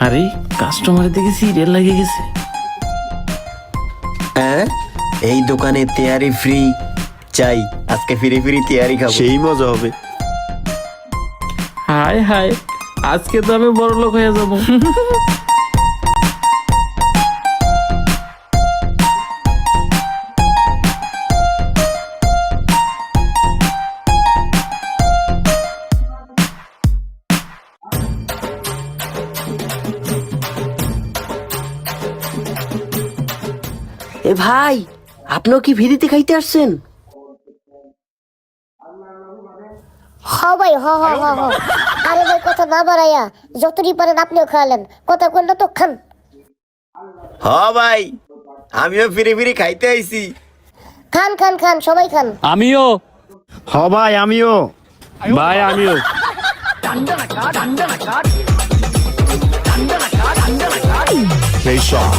আরে কাস্টমারের দিকে সিরিয়াল লাগিয়ে গেছে। হ্যাঁ, এই দোকানে তেয়ারি ফ্রি চাই, আজকে ফ্রি ফ্রি তেয়ারি খাবো। সেই মজা হবে। হায় হায়, আজকে তো আমি বড় লোক হয়ে যাবো। এ ভাই, আপনিও কি ফ্রিতে খাইতে আসছেন? হ ভাই, হ হ হ হ। আরে ভাই, কথা না বাড়াইয়া যতটি পারেন আপনিও খাওয়ালেন, কথা কইলে তো খান। হ ভাই, আমিও ফ্রি ফ্রি খাইতে আইছি। খান খান খান, সবাই খান। আমিও হ ভাই, আমিও। ভাই আমিও সেই সব